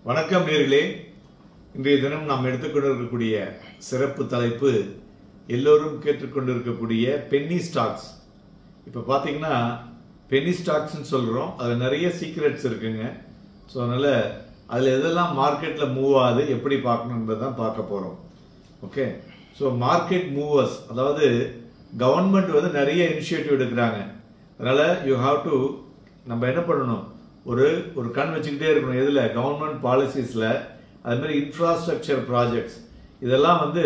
வணக்கம் நேர்களே. இன்றைய தினம் நாம் எடுத்துக்கொண்டிருக்கக்கூடிய சிறப்பு தலைப்பு எல்லோரும் கேட்டுக்கொண்டிருக்கக்கூடிய பென்னி ஸ்டாக்ஸ். இப்போ பார்த்தீங்கன்னா பென்னி ஸ்டாக்ஸ்ன்னு சொல்கிறோம், அதில் நிறைய சீக்ரெட்ஸ் இருக்குங்க. ஸோ அதனால் அதில் எதெல்லாம் மார்க்கெட்டில் மூவ் ஆகுது எப்படி பார்க்கணுன்றது தான் பார்க்க போகிறோம். ஓகே, ஸோ மார்க்கெட் மூவர்ஸ், அதாவது கவர்மெண்ட் வந்து நிறைய இனிஷியேட்டிவ் எடுக்கிறாங்க. அதனால் யூ ஹாவ் டு நம்ம என்ன பண்ணணும், ஒரு கண் வச்சுக்கிட்டே இருக்கணும். எதில்? கவர்மெண்ட் பாலிசிஸில். அதுமாதிரி இன்ஃப்ராஸ்ட்ரக்சர் ப்ராஜெக்ட்ஸ் இதெல்லாம் வந்து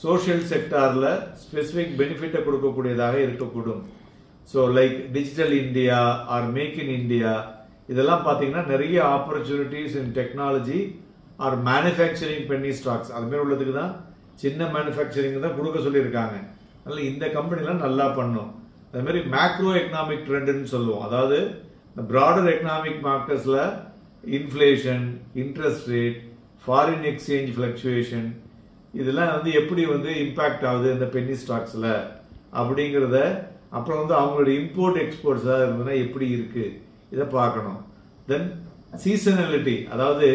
சோஷியல் செக்டாரில் ஸ்பெசிஃபிக் பெனிஃபிட்டை கொடுக்கக்கூடியதாக இருக்கக்கூடும். So like digital India or make in India, இதெல்லாம் பார்த்தீங்கன்னா நிறைய opportunities in technology or manufacturing penny stocks அதுமாரி உள்ளதுக்கு தான், சின்ன மேனுஃபேக்சரிங் தான் கொடுக்க சொல்லியிருக்காங்க. அதனால் இந்த கம்பெனிலாம் நல்லா பண்ணும். அதுமாரி மேக்ரோ எக்கனாமிக் ட்ரெண்டுன்னு சொல்லுவோம். அதாவது இந்த ப்ராடர் எக்கனாமிக் மார்க்கெட்ஸில் inflation, interest rate, foreign exchange fluctuation இதெல்லாம் வந்து எப்படி வந்து இம்பேக்ட் ஆகுது இந்த பென்னி ஸ்டாக்ஸில் அப்படிங்கிறத, அப்புறம் வந்து அவங்களோட இம்போர்ட் எக்ஸ்போர்ட்ஸாக இருந்ததுன்னா எப்படி இருக்குது இதை பார்க்கணும். தென் சீசனலிட்டி, அதாவது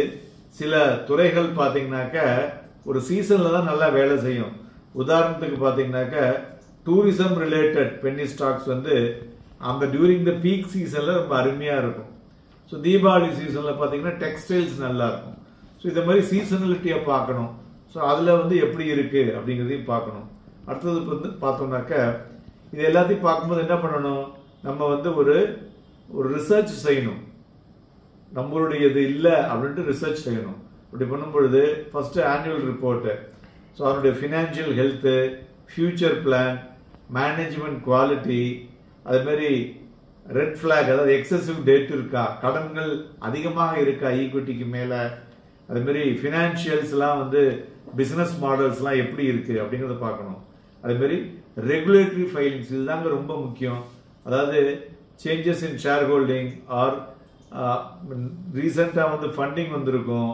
சில துறைகள் பார்த்தீங்கன்னாக்க ஒரு சீசனில் தான் நல்லா வேலை செய்யும். உதாரணத்துக்கு பார்த்தீங்கன்னாக்க டூரிசம் ரிலேட்டட் பென்னி ஸ்டாக்ஸ் வந்து அந்த டியூரிங் த பீக் சீசனில் ரொம்ப அருமையாக இருக்கும். ஸோ தீபாவளி சீசனில் பார்த்தீங்கன்னா டெக்ஸ்டைல்ஸ் நல்லா இருக்கும். ஸோ இந்த மாதிரி சீசனலிட்டியை பார்க்கணும். ஸோ அதில் வந்து எப்படி இருக்குது அப்படிங்கிறதையும் பார்க்கணும். அடுத்தது வந்து பார்த்தோம்னாக்க இது எல்லாத்தையும் பார்க்கும்போது என்ன பண்ணணும், நம்ம வந்து ஒரு ரிசர்ச் செய்யணும். நம்மளுடைய இது இல்லை அப்படின்ட்டு ரிசர்ச் செய்யணும். அப்படி பண்ணும் பொழுது ஃபர்ஸ்ட் ஆனுவல் ரிப்போர்ட்டு, ஸோ அதனுடைய financial health, future plan, management quality, அதுமாரி ரெட் ஃபிளாக், அதாவது எக்ஸசிவ் டெட் இருக்கா, கடன்கள் அதிகமாக இருக்கா ஈக்விட்டிக்கு மேலே, அதுமாரி ஃபினான்ஷியல்ஸ்லாம் வந்து பிஸ்னஸ் மாடல்ஸ்லாம் எப்படி இருக்குது அப்படிங்கிறத பார்க்கணும். அதுமாரி ரெகுலேட்டரி ஃபைலிங்ஸ் இதுதாங்க ரொம்ப முக்கியம். அதாவது changes in shareholding or ரீசெண்டாக வந்து ஃபண்டிங் வந்திருக்கும்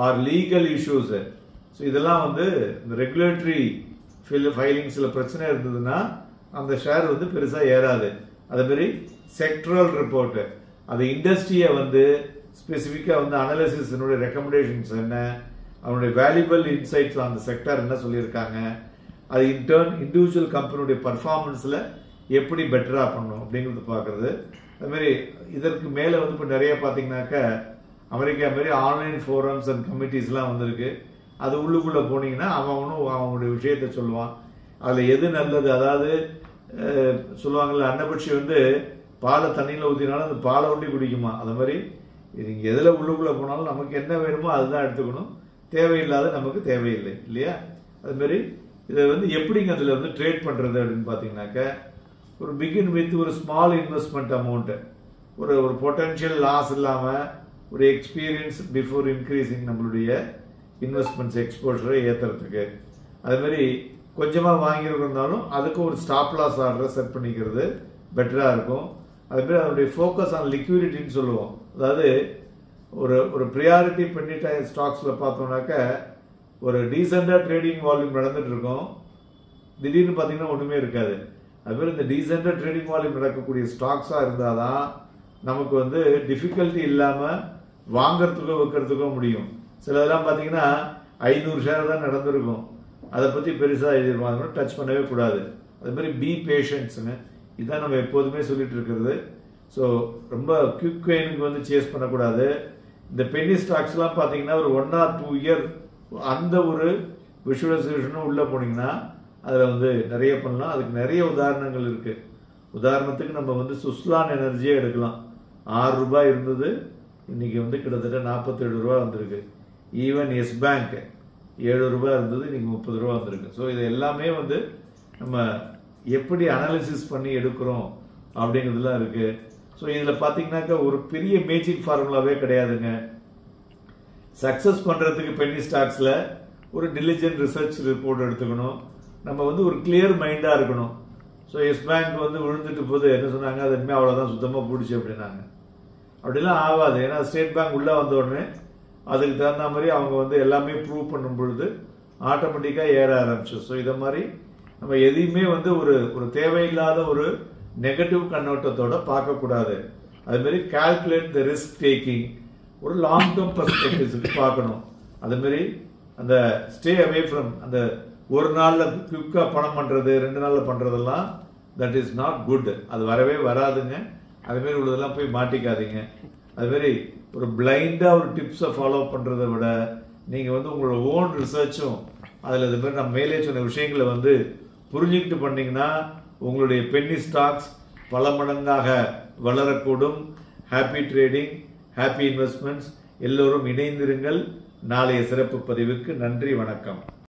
ஆர் லீகல் இஷ்யூஸு. ஸோ இதெல்லாம் வந்து இந்த ரெகுலேட்டரி ஃபைலிங்ஸில் பிரச்சனை இருந்ததுன்னா அந்த ஷேர் வந்து பெருசாக ஏறாது. அதேமாரி செக்டரல் ரிப்போர்ட்டு, அது இண்டஸ்ட்ரியை வந்து ஸ்பெசிஃபிக்காக வந்து அனாலிசிஸ், என்னுடைய ரெக்கமெண்டேஷன்ஸ் என்ன, அவனுடைய வேல்யூபிள் இன்சைட்ஸ் அந்த செக்டர் என்ன சொல்லியிருக்காங்க, அது இன்டர்ன் இண்டிவிஜுவல் கம்பெனியுடைய பர்ஃபார்மன்ஸில் எப்படி பெட்டராக பண்ணணும் அப்படிங்கிறது பார்க்குறது. அதுமாரி இதற்கு மேலே வந்து இப்போ நிறைய பார்த்தீங்கன்னாக்க அமெரிக்கா மாரி ஆன்லைன் ஃபோரம்ஸ் அண்ட் கமிட்டிஸ்லாம் வந்திருக்கு. அது உள்ளுக்குள்ளே போனீங்கன்னா அவனுடைய விஷயத்த சொல்லுவான். அதில் எது நல்லது, அதாவது சொல்லுவாங்கள்ல, அன்னபட்சி வந்து பாலை தண்ணியில் ஊற்றினாலும் அந்த பாலை ஒண்டி குடிக்குமா, அது மாதிரி நீங்கள் எதில் உள்ளுக்குள்ளே போனாலும் நமக்கு என்ன வேணுமோ அதுதான் எடுத்துக்கணும், தேவையில்லாத நமக்கு தேவையில்லை இல்லையா. அதுமாரி இதை வந்து எப்படிங்க அதில் வந்து ட்ரேட் பண்ணுறது அப்படின்னு பார்த்தீங்கன்னாக்க, ஒரு பிகின் வித் ஒரு ஸ்மால் இன்வெஸ்ட்மெண்ட் அமௌண்ட்டு, ஒரு பொட்டன்ஷியல் லாஸ் இல்லாமல் ஒரு எக்ஸ்பீரியன்ஸ் பிஃபோர் இன்க்ரீஸிங் நம்மளுடைய இன்வெஸ்ட்மெண்ட்ஸ் எக்ஸ்போஷரை ஏற்றுறதுக்கு. அதுமாரி கொஞ்சமாக வாங்கியிருந்தாலும் அதுக்கு ஒரு ஸ்டாப் லாஸ் ஆர்டரை செட் பண்ணிக்கிறது பெட்டராக இருக்கும். அதுமாரி அதனுடைய ஃபோக்கஸ் ஆன் லிக்விடிட்டின்னு சொல்லுவோம். அதாவது ஒரு ப்ரியாரிட்டி பண்ணிட்ட ஸ்டாக்ஸில் பார்த்தோம்னாக்க ஒரு டீசெண்டாக ட்ரேடிங் வால்யூம் நடந்துட்டு இருக்கும், திடீர்னு பார்த்தீங்கன்னா ஒன்றுமே இருக்காது. அதுமாதிரி இந்த டீசெண்டாக ட்ரேடிங் வால்யூம் நடக்கக்கூடிய ஸ்டாக்ஸாக இருந்தால் தான் நமக்கு வந்து டிஃபிகல்ட்டி இல்லாமல் வாங்கிறதுக்கோ விற்கிறதுக்கோ முடியும். சிலதெல்லாம் பார்த்தீங்கன்னா 500 ஷேர் தான் நடந்திருக்கும், அதை பற்றி பெருசாக எழுதிருவாங்க, டச் பண்ணவே கூடாது. அதுமாதிரி பி பேஷன்ஸுங்க, இதுதான் நம்ம எப்போதுமே சொல்லிட்டு இருக்கிறது. ஸோ ரொம்ப குயிக் கெயினுக்கு வந்து சேஸ் பண்ணக்கூடாது. இந்த பென்னி ஸ்டாக்ஸ்லாம் பார்த்தீங்கன்னா ஒரு 1 or 2 இயர் அந்த ஒரு விஷுவலைசேஷனும் உள்ளே போனீங்கன்னா அதில் வந்து நிறைய பண்ணலாம். அதுக்கு நிறைய உதாரணங்கள் இருக்குது. உதாரணத்துக்கு நம்ம வந்து சுஸ்லான் எனர்ஜியே எடுக்கலாம். 6 ரூபாய் இருந்தது, இன்னைக்கு வந்து கிட்டத்தட்ட 47 ரூபா வந்திருக்கு. ஈவன் எஸ் பேங்க் 7 ரூபாய் இருந்தது, இன்னைக்கு 30 ரூபா வந்திருக்கு. ஸோ இது எல்லாமே வந்து நம்ம எப்படி அனாலிசிஸ் பண்ணி எடுக்கிறோம் அப்படிங்கிறதுலாம் இருக்கு. ஸோ இதில் பார்த்தீங்கன்னாக்கா ஒரு பெரிய மேஜிக் ஃபார்முலாவே கிடையாதுங்க. சக்ஸஸ் பண்ணுறதுக்கு பென்னி ஸ்டாக்ஸில் ஒரு டிலிஜென்ட் ரிசர்ச் ரிப்போர்ட் எடுத்துக்கணும். நம்ம வந்து ஒரு கிளியர் மைண்டாக இருக்கணும். ஸோ எஸ் பேங்க் வந்து விழுந்துட்டு போது என்ன சொன்னாங்க, அது இனிமேல் அவ்வளோதான் சுத்தமாக பிடிச்சி அப்படின்னாங்க. அப்படிலாம் ஆகாது. ஏன்னா ஸ்டேட் பேங்க் உள்ளே வந்த உடனே அதுக்கு தகுந்த மாதிரி அவங்க வந்து எல்லாமே ப்ரூவ் பண்ணும் பொழுது ஆட்டோமேட்டிக்காக ஏற ஆரம்பிச்சு. ஸோ இதை மாதிரி நம்ம எதையுமே வந்து ஒரு தேவையில்லாத ஒரு நெகட்டிவ் கண்ணோட்டத்தோட பார்க்கக்கூடாது. அதுமாரி கால்குலேட் த ரிஸ்க் டேக்கிங், ஒரு லாங் டேர்ம் பர்ஸ்பெக்டிவ்ஸுக்கு பார்க்கணும். அதுமாரி அந்த ஸ்டே அவே ஃப்ரம் அந்த ஒரு நாளில் குயிக்காக பணம் பண்ணுறது 2 நாளில் பண்ணுறதெல்லாம் தட் இஸ் நாட் குட். அது வரவே வராதுங்க. அதுமாரி உள்ளதெல்லாம் போய் மாட்டிக்காதீங்க. அதுமாரி ஒரு பிளைண்டாக ஒரு டிப்ஸை ஃபாலோ பண்ணுறதை விட நீங்கள் வந்து உங்களோட ஓன் ரிசர்ச்சும் அதில் இது மாதிரி நம்ம மேலே சொன்ன விஷயங்களை வந்து புரிஞ்சுக்கிட்டு பண்ணிங்கன்னா உங்களுடைய பென்னி ஸ்டாக்ஸ் பல மடங்காக வளரக்கூடும். Happy trading, happy investments. எல்லோரும் இணைந்திருங்கள். நாளைய சிறப்பு பதிவுக்கு நன்றி, வணக்கம்.